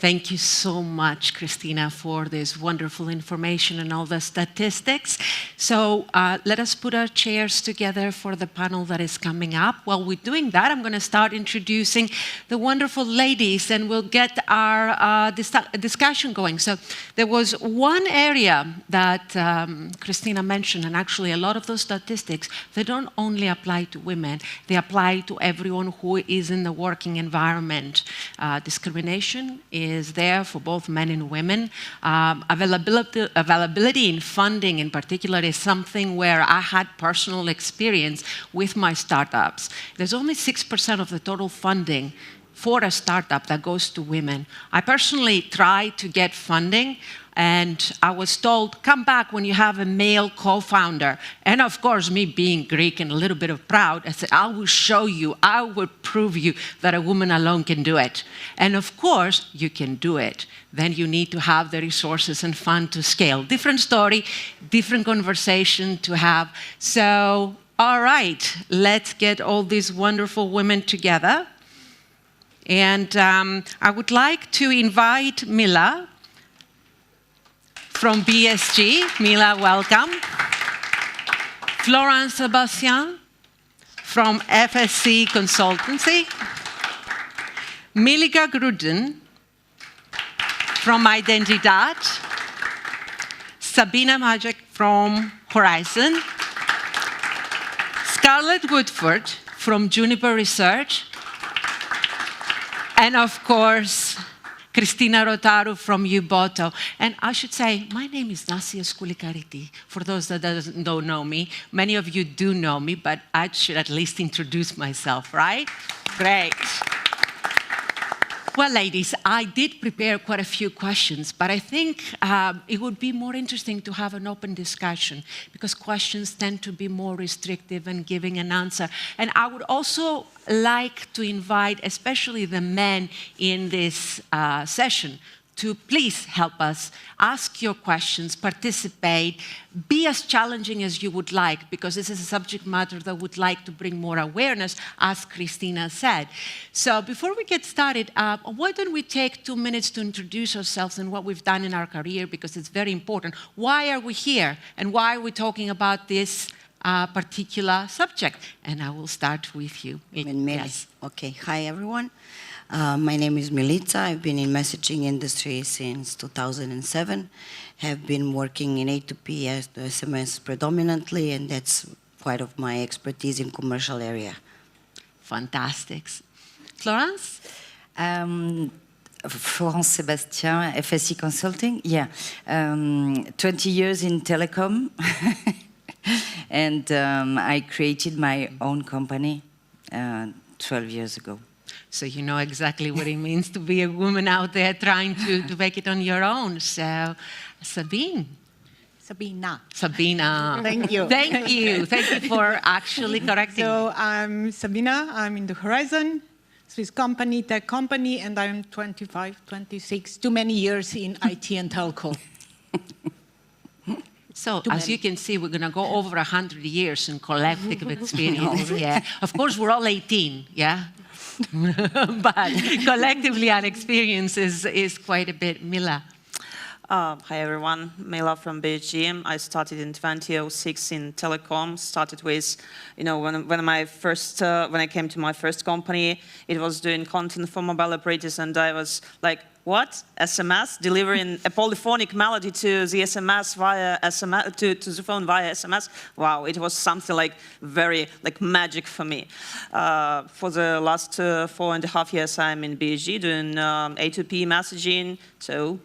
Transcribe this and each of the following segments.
Thank you so much, Christina, for this wonderful information and all the statistics. So let us put our chairs together for the panel that is coming up. While we're doing that, I'm going to start introducing the wonderful ladies, and we'll get our discussion going. So there was one area that Christina mentioned, and actually a lot of those statistics, they don't only apply to women, they apply to everyone who is in the working environment. Discrimination is there for both men and women. Availability in funding in particular is something where I had personal experience with my startups. There's only 6% of the total funding for a startup that goes to women. I personally tried to get funding, and I was told, come back when you have a male co-founder. And of course, me being Greek and a little bit of proud, I said, I will show you, I will prove you that a woman alone can do it. And of course, you can do it. Then you need to have the resources and fund to scale. Different story, different conversation to have. So, all right, let's get all these wonderful women together. And I would like to invite Mila from BSG. Mila, welcome. Florence Sebastian from FSC Consultancy. Milika Gruden from Identidad. Sabina Majek from Horizon. Scarlett Woodford from Juniper Research. And of course, Christina Rotaru from Uboto. And I should say, my name is Nasia Skoulikariti. For those that don't know me, many of you do know me, but I should at least introduce myself, right? Great. Well, ladies, I did prepare quite a few questions, but I think it would be more interesting to have an open discussion because questions tend to be more restrictive and giving an answer. And I would also like to invite, especially the men in this session, to please help us ask your questions, participate, be as challenging as you would like, because this is a subject matter that would like to bring more awareness, as Christina said. So before we get started, why don't we take 2 minutes to introduce ourselves and what we've done in our career, because it's very important. Why are we here, and why are we talking about this particular subject? And I will start with you. Yes. Okay. Hi, everyone. My name is Milica. I've been in messaging industry since 2007. Have been working in A2P as the SMS predominantly, and that's quite of my expertise in commercial area. Fantastic. Florence? Florence Sebastian, FSC Consulting. Yeah, 20 years in telecom. And I created my own company 12 years ago. So you know exactly what it means to be a woman out there trying to make it on your own. So, Sabina. Sabina. Thank you. Thank you. Thank you for actually correcting. So I'm Sabina. I'm in the Horizon, Swiss company, tech company, and I'm 25, 26, too many years in IT and telco. So, as you can see, we're going to go over 100 years in collective experience. Yeah. Of course, we're all 18, yeah? But collectively, our experience is quite a bit. Mila. Hi everyone, Mila from BSG. I started in 2006 in telecom. Started with, you know, when I came to my first company, it was doing content for mobile operators, and I was like, what? SMS? Delivering a polyphonic melody to the SMS via SMS, to the phone via SMS? Wow, it was something like very magic for me. For the last 4.5 years, I'm in BSG doing A2P messaging. So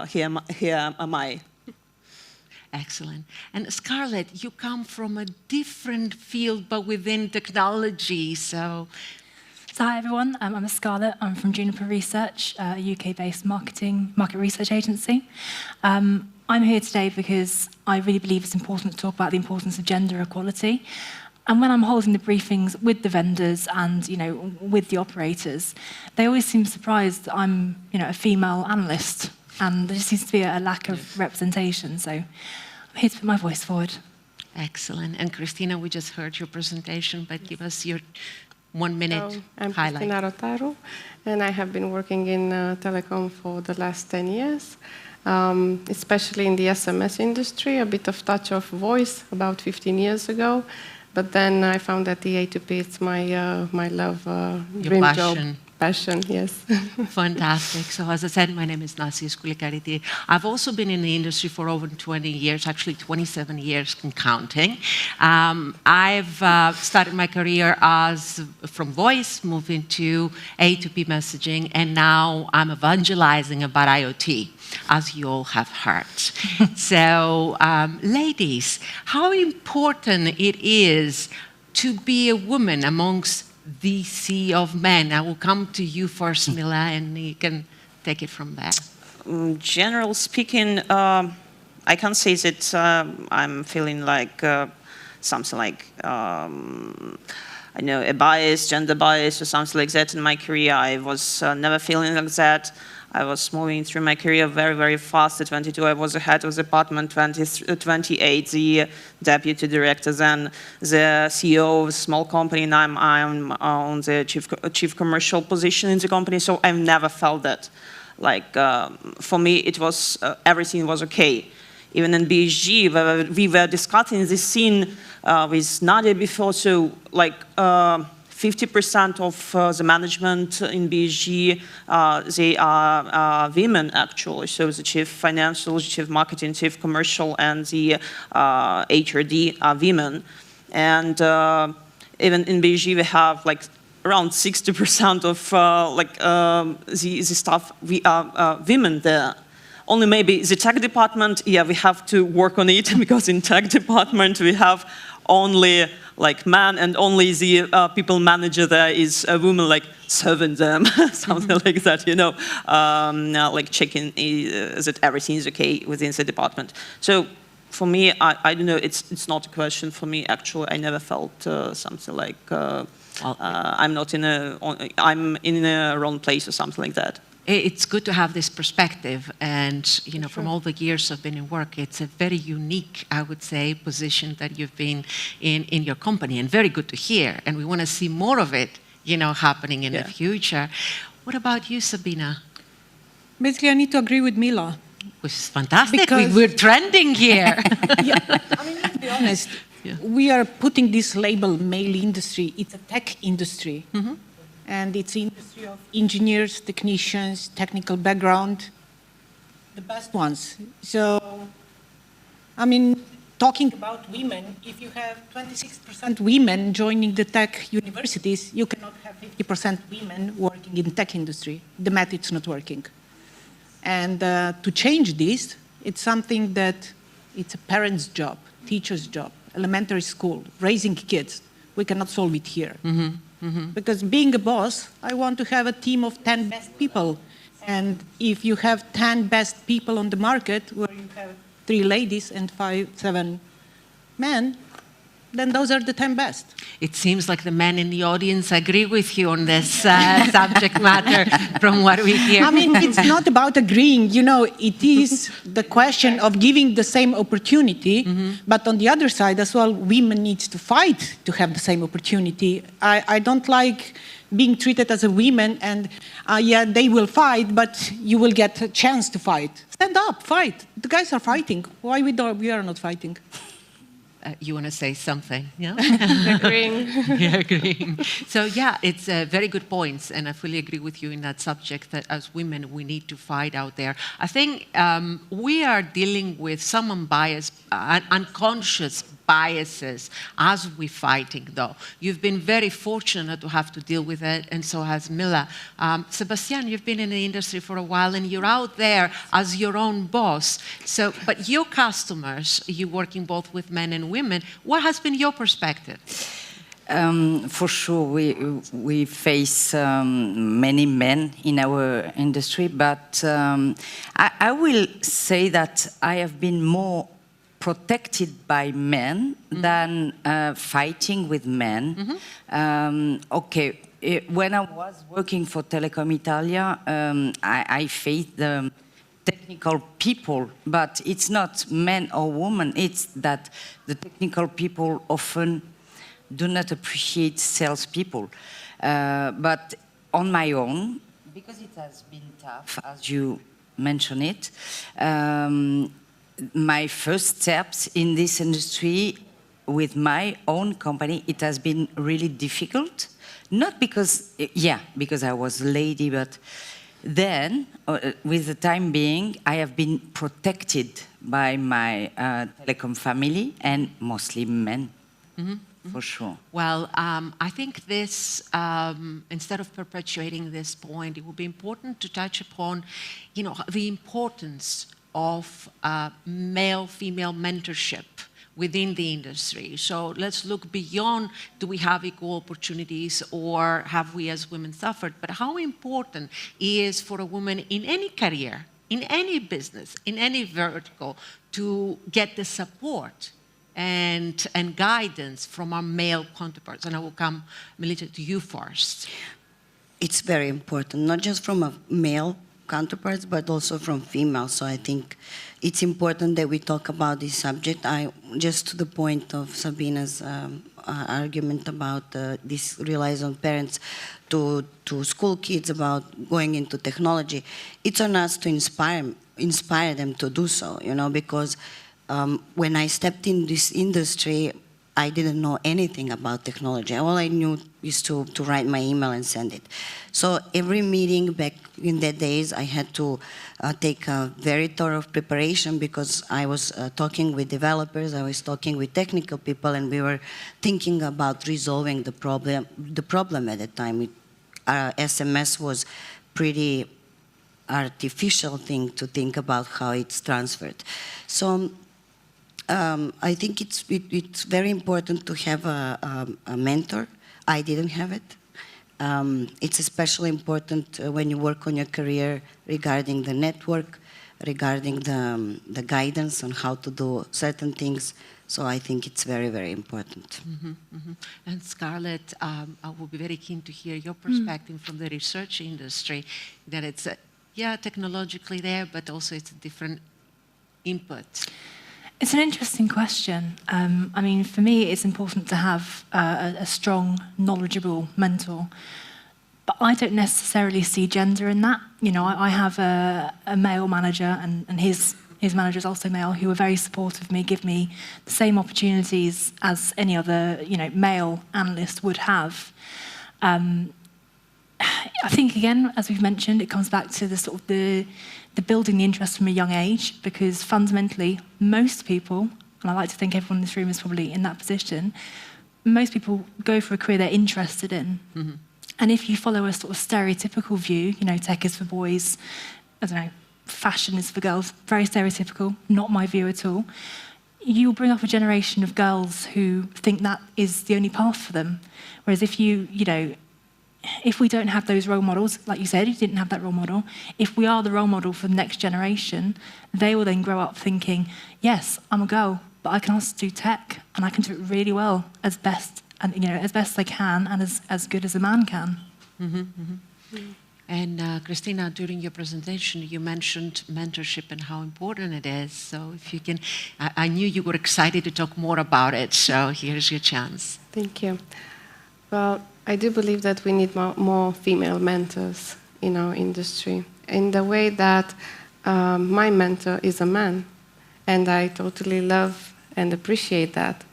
here am I. Excellent. And Scarlett, you come from a different field, but within technology, so... So hi everyone, I'm Scarlett. I'm from Juniper Research, a UK-based market research agency. I'm here today because I really believe it's important to talk about the importance of gender equality. And when I'm holding the briefings with the vendors and with the operators, they always seem surprised that I'm a female analyst, and there just seems to be a lack of representation. So I'm here to put my voice forward. Excellent. And Christina, we just heard your presentation, but give us your 1 minute I'm highlight. Cristina Rotaru, and I have been working in telecom for the last 10 years, especially in the SMS industry, a bit of touch of voice about 15 years ago. But then I found that the A2P is my love, dream job. Passion, yes. Fantastic. So as I said, my name is Nasia Skoulikariti. I've also been in the industry for over 20 years, actually 27 years and counting. I've started my career from voice, moving to A2P messaging, and now I'm evangelizing about IoT, as you all have heard. So, ladies, how important it is to be a woman amongst the sea of men. I will come to you first, Mila, and you can take it from there. General speaking, I can say that I'm feeling like something like I know a bias, gender bias, or something like that in my career. I was never feeling like that. I was moving through my career very, very fast. At 22, I was the head of the department. 28, the deputy director, then the CEO of a small company, and I'm on the chief commercial position in the company. So I've never felt that. Like for me, it was everything was okay. Even in BSG, we were discussing this scene with Nadia before. So like. 50% of the management in BSG, they are women, actually. So the chief financial, chief marketing, chief commercial, and the HRD are women. And even in BSG, we have like around 60% of the staff, we are women there. Only maybe the tech department, yeah, we have to work on it because in tech department we have only like man, and only the people manager there is a woman, like serving them, something like that, you know, like checking that everything is okay within the department. So for me, I don't know, it's not a question for me, actually. I never felt something like I'm in a wrong place or something like that. It's good to have this perspective, and you know, from all the years I've been in work, it's a very unique, I would say, position that you've been in your company, and very good to hear. And we want to see more of it, you know, happening in the future. What about you, Sabina? Basically, I need to agree with Mila. Which is fantastic. We're trending here. Yeah, I mean, let's be honest. Yeah. We are putting this label, male industry. It's a tech industry. Mm-hmm. And it's an industry of engineers, technicians, technical background, the best ones. So, I mean, talking about women, if you have 26% women joining the tech universities, you cannot have 50% women working in the tech industry. The math is not working. And to change this, it's something that it's a parent's job, teacher's job, elementary school, raising kids. We cannot solve it here. Mm-hmm. Mm-hmm. Because being a boss, I want to have a team of 10 best people. And if you have 10 best people on the market, where you have 3 ladies and 7 men, then those are the 10 best. It seems like the men in the audience agree with you on this subject matter from what we hear. I mean, it's not about agreeing. You know, it is the question of giving the same opportunity. Mm-hmm. But on the other side as well, women need to fight to have the same opportunity. I don't like being treated as a woman and, yeah, they will fight, but you will get a chance to fight. Stand up, fight. The guys are fighting. Why we are not fighting? You want to say something? Yeah? Agreeing. Yeah, agreeing. So yeah, it's very good points, and I fully agree with you in that subject that as women we need to fight out there. I think we are dealing with some unbiased, unconscious biases as we're fighting, though. You've been very fortunate to have to deal with it, and so has Mila. Sebastian, you've been in the industry for a while, and you're out there as your own boss. So, but your customers, you're working both with men and women. What has been your perspective? For sure, we face many men in our industry, but I will say that I have been more protected by men than fighting with men. Mm-hmm. Okay, when I was working for Telecom Italia, I faced the technical people, but it's not men or women, it's that the technical people often do not appreciate salespeople. But on my own, because it has been tough, as you mentioned it, my first steps in this industry with my own company, it has been really difficult. Not because, because I was a lady, but then, with the time being, I have been protected by my telecom family and mostly men, for sure. Well, I think this, instead of perpetuating this point, it would be important to touch upon, the importance of male-female mentorship within the industry. So let's look beyond, do we have equal opportunities or have we as women suffered? But how important is for a woman in any career, in any business, in any vertical, to get the support and guidance from our male counterparts? And I will come, Melita, to you first. It's very important, not just from a male counterparts, but also from female. So I think it's important that we talk about this subject. Just to the point of Sabina's argument about this relies on parents to school kids about going into technology. It's on us to inspire them to do so, because when I stepped in this industry, I didn't know anything about technology. All I knew is to write my email and send it. So every meeting back in the days, I had to take a very thorough preparation because I was talking with developers, I was talking with technical people, and we were thinking about resolving the problem. The problem at the time, SMS was pretty artificial thing to think about how it's transferred. So I think it's very important to have a mentor. I didn't have it. It's especially important when you work on your career regarding the network, regarding the guidance on how to do certain things. So I think it's very, very important. And Scarlett, I would be very keen to hear your perspective from the research industry, that it's, technologically there, but also it's a different input. It's an interesting question. I mean, for me, it's important to have a strong, knowledgeable mentor. But I don't necessarily see gender in that. I have a male manager, and his manager is also male, who are very supportive of me, give me the same opportunities as any other, male analyst would have. I think, again, as we've mentioned, it comes back to the sort of the building the interest from a young age, because fundamentally, most people, and I like to think everyone in this room is probably in that position, most people go for a career they're interested in. And if you follow a sort of stereotypical view, tech is for boys, I don't know, fashion is for girls, very stereotypical, not my view at all, you'll bring up a generation of girls who think that is the only path for them. Whereas if if we don't have those role models, like you said, you didn't have that role model, if we are the role model for the next generation, they will then grow up thinking, yes, I'm a girl, but I can also do tech, and I can do it really well as best I can, and as good as a man can. And Christina, during your presentation, you mentioned mentorship and how important it is. So if you can, I knew you were excited to talk more about it, so here's your chance. Thank you. Well, I do believe that we need more female mentors in our industry, in the way that my mentor is a man, and I totally love and appreciate that.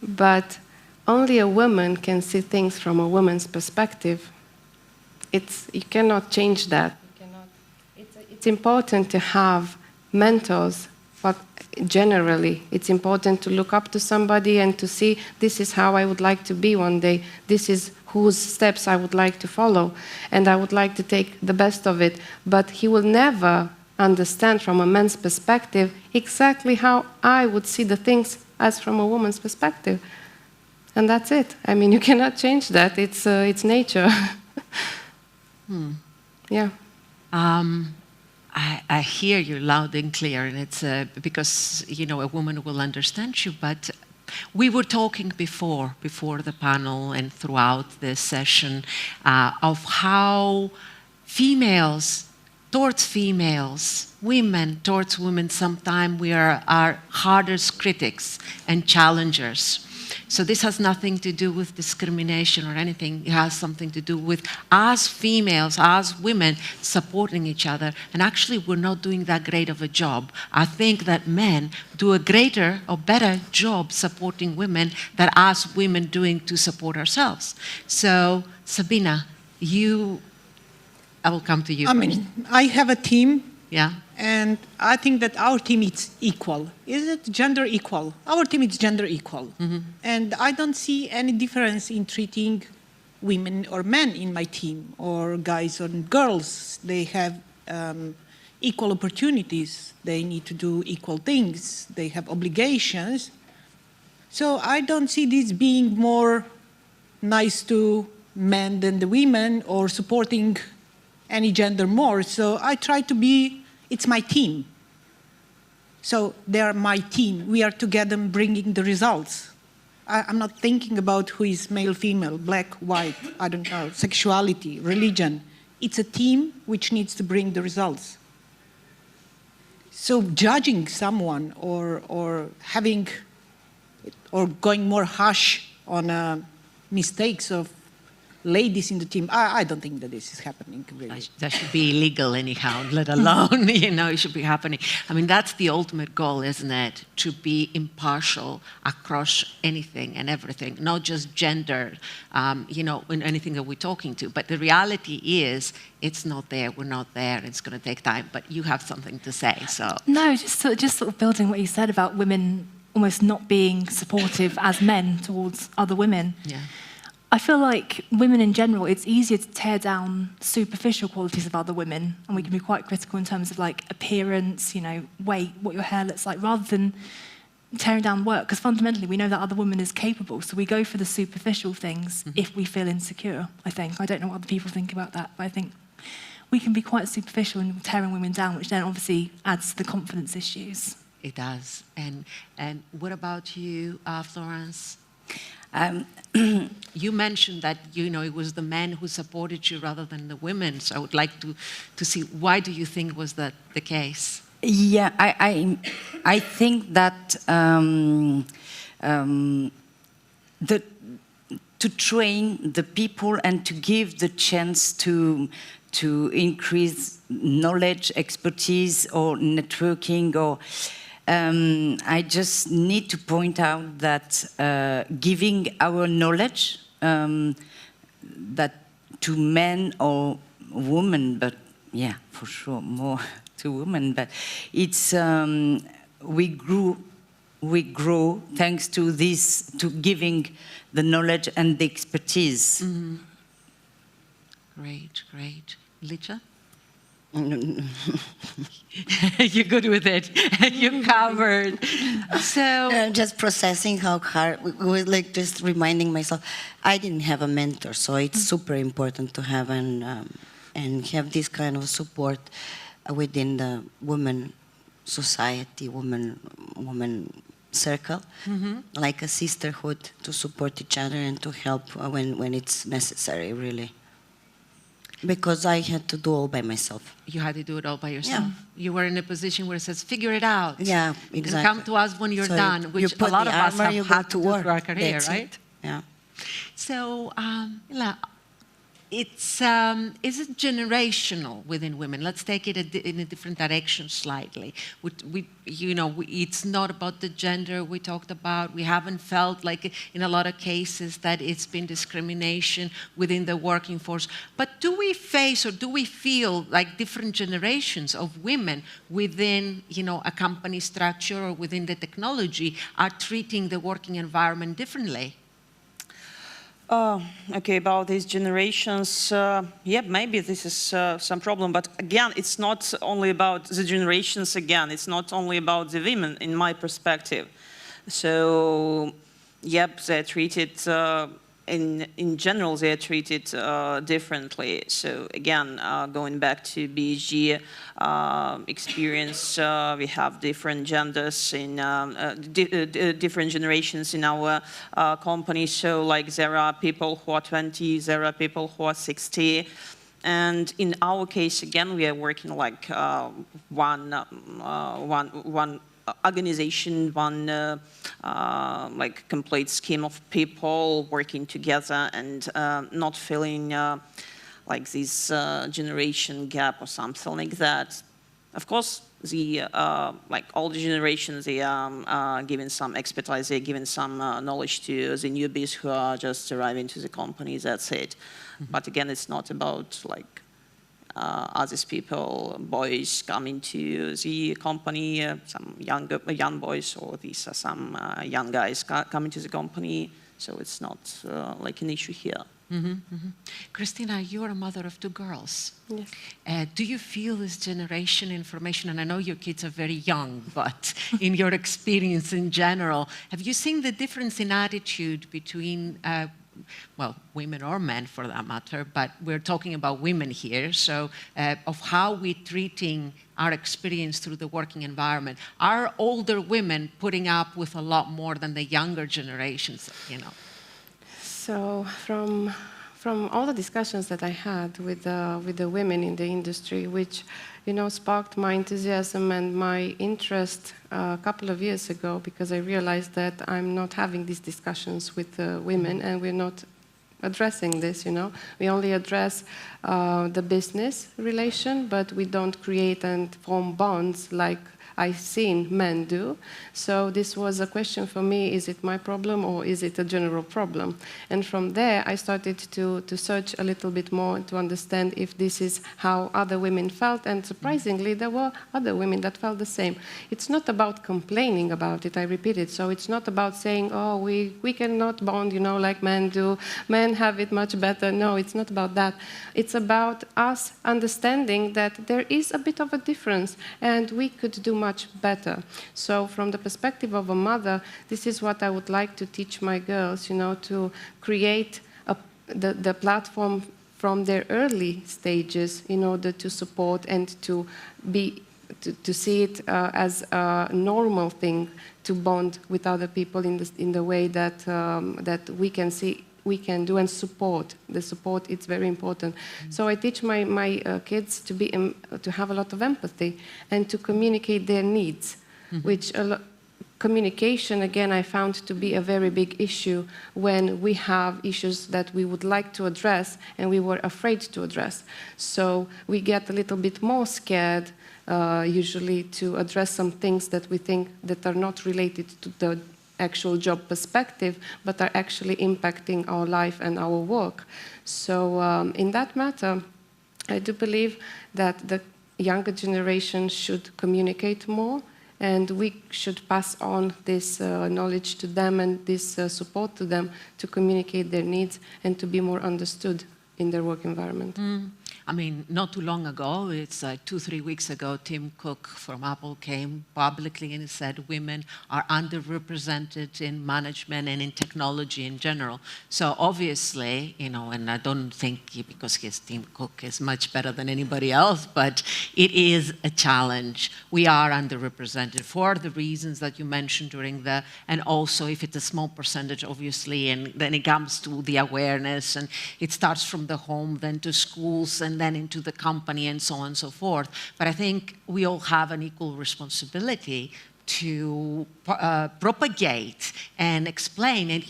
But only a woman can see things from a woman's perspective. You cannot change that. It's important to have mentors, but generally, it's important to look up to somebody and to see, this is how I would like to be one day. This is whose steps I would like to follow, and I would like to take the best of it. But he will never understand from a man's perspective exactly how I would see the things as from a woman's perspective. And that's it. I mean, you cannot change that. It's nature. Yeah. I hear you loud and clear, and it's because, a woman will understand you, but we were talking before the panel and throughout this session of how women towards women, sometimes we are our hardest critics and challengers. So this has nothing to do with discrimination or anything. It has something to do with us females, us women, supporting each other. And actually, we're not doing that great of a job. I think that men do a greater or better job supporting women than us women doing to support ourselves. So, Sabina, I will come to you first. I have a team. Yeah. And I think that our team is equal. Is it gender equal? Our team is gender equal. And I don't see any difference in treating women or men in my team, or guys or girls. They have equal opportunities. They need to do equal things. They have obligations. So I don't see this being more nice to men than the women, or supporting any gender more. So I try to be, it's my team. So they are my team. We are together bringing the results. I'm not thinking about who is male, female, black, white, I don't know, sexuality, religion. It's a team which needs to bring the results. So judging someone or having, or going more harsh on mistakes of ladies in the team, I don't think that this is happening, really. That should be illegal anyhow, let alone, it should be happening. I mean, that's the ultimate goal, isn't it? To be impartial across anything and everything, not just gender, in anything that we're talking to. But the reality is, it's not there, we're not there, and it's going to take time. But you have something to say, so. No, just sort of building what you said about women almost not being supportive as men towards other women. Yeah. I feel like women in general, it's easier to tear down superficial qualities of other women, and we can be quite critical in terms of like appearance, weight, what your hair looks like, rather than tearing down work, because fundamentally we know that other woman is capable, so we go for the superficial things if we feel insecure, I think. I don't know what other people think about that, but I think we can be quite superficial in tearing women down, which then obviously adds to the confidence issues. It does. And what about you, Florence? You mentioned that, it was the men who supported you rather than the women. So I would like to see, why do you think was that the case? Yeah, I think that to train the people and to give the chance to increase knowledge, expertise, or networking, or I just need to point out that giving our knowledge that to men or women, but yeah, for sure more to women, but it's we grow thanks to this, to giving the knowledge and the expertise. Mm-hmm. Great. Licha? You're good with it. You're covered. So I'm just processing how hard. We was like just reminding myself, I didn't have a mentor, so it's super important to have and have this kind of support within the women society, woman circle, like a sisterhood to support each other and to help when it's necessary, really. Because I had to do all by myself. You had to do it all by yourself. Yeah. You were in a position where it says, figure it out. Yeah, exactly. And come to us when you're done, which you put a lot the of us armor, have you had go to do work. through our career, That's right? it. Yeah. So, is it generational within women? Let's take it in a different direction slightly. It's not about the gender we talked about. We haven't felt like in a lot of cases that it's been discrimination within the working force. But do we face or do we feel like different generations of women within, a company structure or within the technology are treating the working environment differently? Okay, about these generations, yeah, maybe this is some problem, but again, it's not only about the generations again, it's not only about the women, in my perspective. So, yep, they're treated, in general, they're treated differently. So again, going back to BG experience, we have different genders in different generations in our company. So like there are people who are 20, there are people who are 60. And in our case, again, we are working like one organization, one like complete scheme of people working together and not feeling like this generation gap or something like that. Of course, the like older generations, they are giving some expertise, they're giving some knowledge to the newbies who are just arriving to the company. That's it. But again, it's not about like are these people, boys coming to the company, some young boys, or these are some young guys coming to the company. So it's not like an issue here. Christina, you are a mother of 2 girls. Yes. Do you feel this generation information, and I know your kids are very young, but in your experience in general, have you seen the difference in attitude between well, women or men for that matter, but we're talking about women here, so of how we're treating our experience through the working environment? Are older women putting up with a lot more than the younger generations, you know? So from all the discussions that I had with the women in the industry, which sparked my enthusiasm and my interest a couple of years ago, because I realized that I'm not having these discussions with women, and we're not addressing this. We only address the business relation, but we don't create and form bonds like I've seen men do. So this was a question for me: is it my problem or is it a general problem? And from there, I started to search a little bit more to understand if this is how other women felt. And surprisingly, there were other women that felt the same. It's not about complaining about it, I repeat it. So it's not about saying, oh, we cannot bond, like men do. Men have it much better. No, it's not about that. It's about us understanding that there is a bit of a difference and we could do much better. So from the perspective of a mother, this is what I would like to teach my girls, to create the platform from their early stages in order to support and to see it as a normal thing to bond with other people in the way that that we can do and support. The support, it's very important. So I teach my kids to have a lot of empathy and to communicate their needs, which communication, again, I found to be a very big issue when we have issues that we would like to address and we were afraid to address. So we get a little bit more scared usually to address some things that we think that are not related to the actual job perspective, but are actually impacting our life and our work. So in that matter, I do believe that the younger generation should communicate more, and we should pass on this knowledge to them and this support to them to communicate their needs and to be more understood in their work environment. I mean, not too long ago, it's 2-3 weeks ago, Tim Cook from Apple came publicly and said women are underrepresented in management and in technology in general. So obviously, and I don't think because Tim Cook is much better than anybody else, but it is a challenge. We are underrepresented for the reasons that you mentioned and also if it's a small percentage, obviously, and then it comes to the awareness, and it starts from the home, then to schools, and then into the company, and so on and so forth. But I think we all have an equal responsibility to propagate and explain. And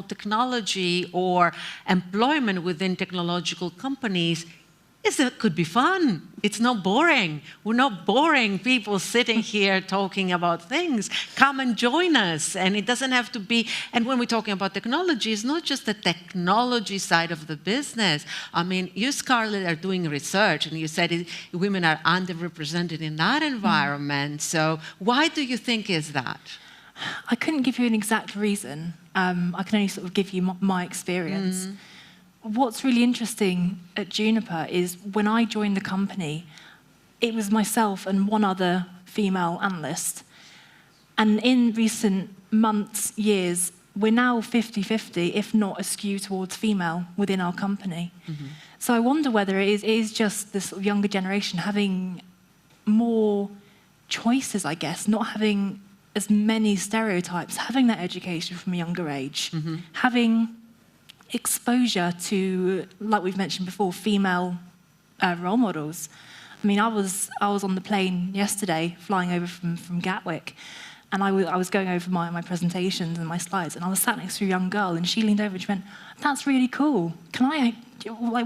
technology or employment within technological companies could be fun. It's not boring. We're not boring people sitting here talking about things. Come and join us. And it doesn't have to be, and when we're talking about technology, it's not just the technology side of the business. I mean, you, Scarlett, are doing research, and you said women are underrepresented in that environment. So why do you think is that? I couldn't give you an exact reason. I can only sort of give you my experience. What's really interesting at Juniper is when I joined the company, it was myself and one other female analyst. And in recent months, years, we're now 50-50, if not a skew towards female within our company. So I wonder whether it is just this sort of younger generation having more choices, I guess, not having as many stereotypes, having that education from a younger age, having exposure to, like we've mentioned before, female role models. I mean, I was on the plane yesterday, flying over from Gatwick, and I was going over my presentations and my slides, and I was sat next to a young girl, and she leaned over and she went, "That's really cool. Like,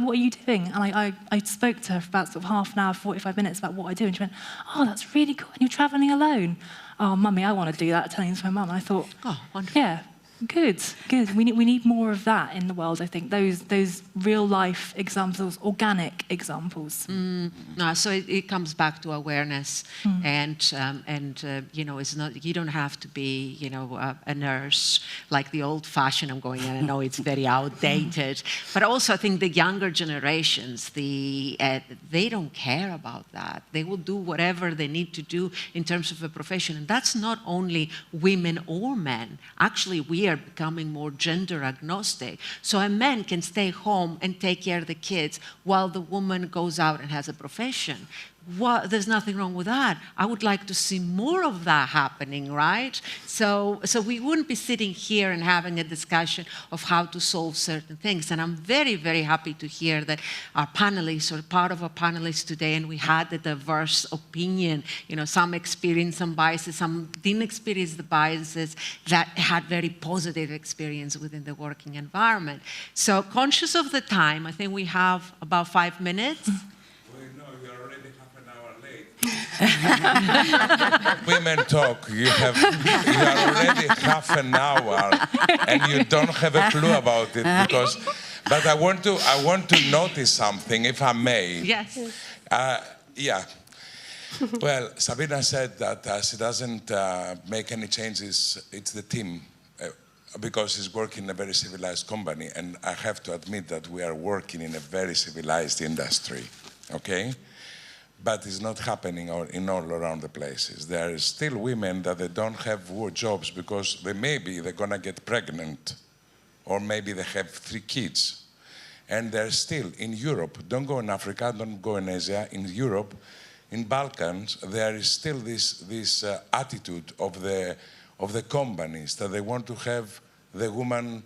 what are you doing?" And I spoke to her for about sort of half an hour, 45 minutes about what I do, and she went, "Oh, that's really cool. And you're travelling alone?" "Oh, mummy, I want to do that," telling it to my mum. And I thought, Oh, wonderful. yeah, good. We need more of that in the world, I think. Those real life examples, organic examples. No, so it comes back to awareness, and you know, it's not, you don't have to be, you know, a nurse like the old-fashioned. I'm going, and I know it's very outdated, but also I think the younger generations, they don't care about that. They will do whatever they need to do in terms of a profession, and that's not only women or men. Actually, we are becoming more gender agnostic. So a man can stay home and take care of the kids while the woman goes out and has a profession. There's nothing wrong with that. I would like to see more of that happening, right? So we wouldn't be sitting here and having a discussion of how to solve certain things. And I'm very, very happy to hear that our panelists, or part of our panelists today, and we had a diverse opinion, you know, some experienced some biases, some didn't experience the biases, that had very positive experience within the working environment. So conscious of the time, I think we have about 5 minutes. Women talk. You are already half an hour, and you don't have a clue about it because. But I want to notice something, if I may. Yes. Yeah. Well, Sabina said that she doesn't make any changes. It's the team. Because she's working in a very civilized company, and I have to admit that we are working in a very civilized industry, okay? But it's not happening in all around the places. There are still women that they don't have jobs because they're gonna get pregnant, or maybe they have 3 kids. And they're still in Europe. Don't go in Africa, don't go in Asia. In Europe, in Balkans, there is still this attitude of the companies that they want to have the woman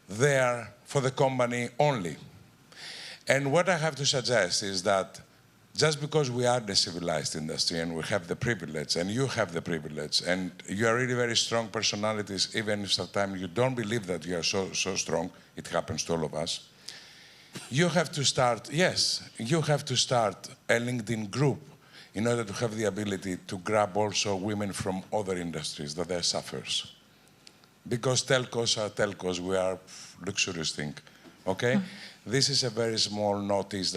there for the company only. And what I have to suggest is that just because we are the civilized industry and we have the privilege, and you have the privilege, and you are really very strong personalities, even if sometimes you don't believe that you are so strong, it happens to all of us. You have to start, you have to start a LinkedIn group in order to have the ability to grab also women from other industries that are sufferers. Because telcos are telcos, we are luxurious thing, okay? This is a very small notice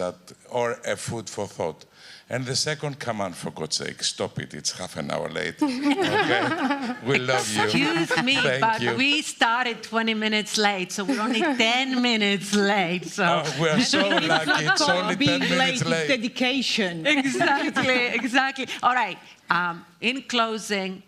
or a food for thought. And the second command, for God's sake, stop it, it's half an hour late, okay? We love you. Excuse me, Thank you. we started 20 minutes late, so we're only 10 minutes late. So we're so lucky, it's only 10 minutes late. Dedication. Exactly. All right, in closing,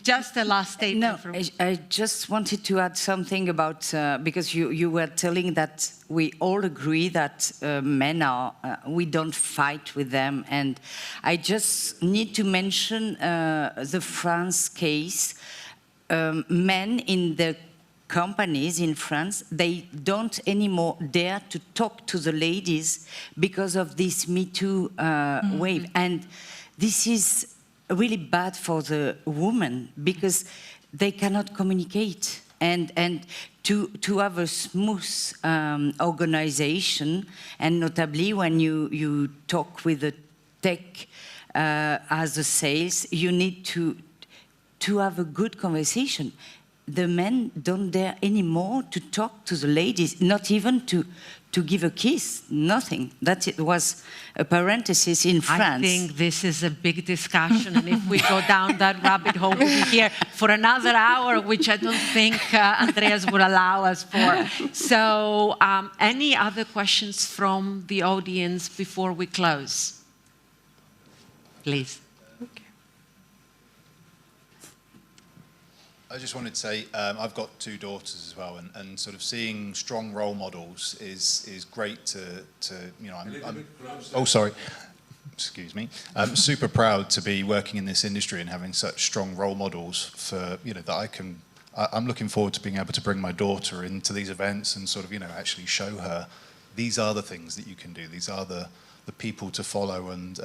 just the last statement. No, I just wanted to add something about, because you were telling that we all agree that men are, we don't fight with them. And I just need to mention the France case. Men in the companies in France, they don't anymore dare to talk to the ladies because of this Me Too wave. And this is really bad for the woman because they cannot communicate, and to have a smooth organization, and notably when you talk with the tech as a sales, you need to have a good conversation. The men don't dare anymore to talk to the ladies, not even to give a kiss, nothing. That it was a parenthesis in France. I think this is a big discussion, and if we go down that rabbit hole, we'll be here for another hour, which I don't think Andreas would allow us for. So, any other questions from the audience before we close? Please. I just wanted to say I've got 2 daughters as well, and sort of seeing strong role models is great to you know. Oh, sorry. Excuse me. I'm super proud to be working in this industry and having such strong role models for, you know, that I'm looking forward to being able to bring my daughter into these events and sort of, you know, actually show her these are the things that you can do. These are the people to follow, and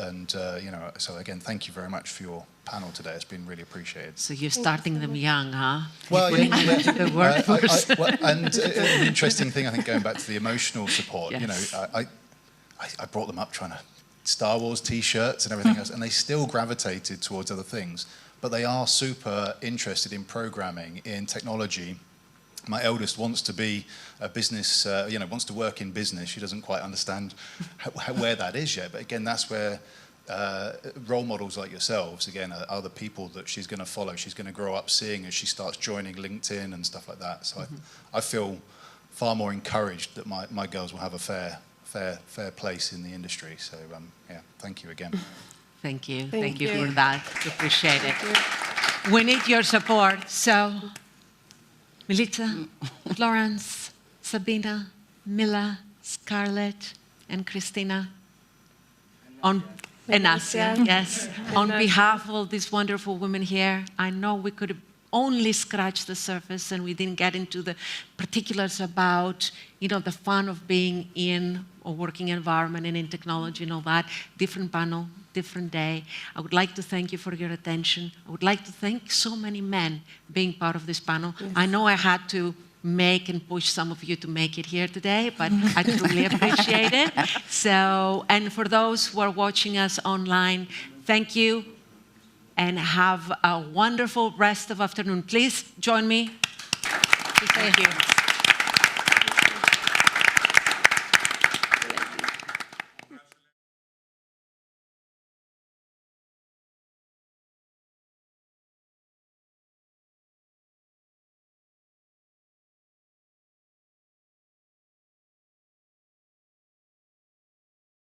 you know. So again, thank you very much for your panel today. It's been really appreciated. So you're starting them young, huh? Well, The workforce. and an interesting thing, I think, going back to the emotional support. Yes. You know, I brought them up trying to Star Wars T-shirts and everything else, and they still gravitated towards other things. But they are super interested in programming, in technology. My eldest wants to be a business, you know, wants to work in business. She doesn't quite understand where that is yet. But again, that's where role models like yourselves, again, are the people that she's going to follow. She's going to grow up seeing as she starts joining LinkedIn and stuff like that. So I feel far more encouraged that my girls will have a fair place in the industry. So yeah, thank you again. Thank you. Thank Thank you you. for that. Appreciate it. We need your support. So, Melita, Florence, Sabina, Mila, Scarlett, and Christina. And Asia, yes. On behalf of these wonderful women here, I know we could only scratch the surface and we didn't get into the particulars about, you know, the fun of being in a working environment and in technology and all that. Different panel, different day. I would like to thank you for your attention. I would like to thank so many men being part of this panel. Yes. I know I had to make and push some of you to make it here today, but I truly appreciate it. So, and for those who are watching us online, thank you and have a wonderful rest of afternoon. Please join me to say thank you.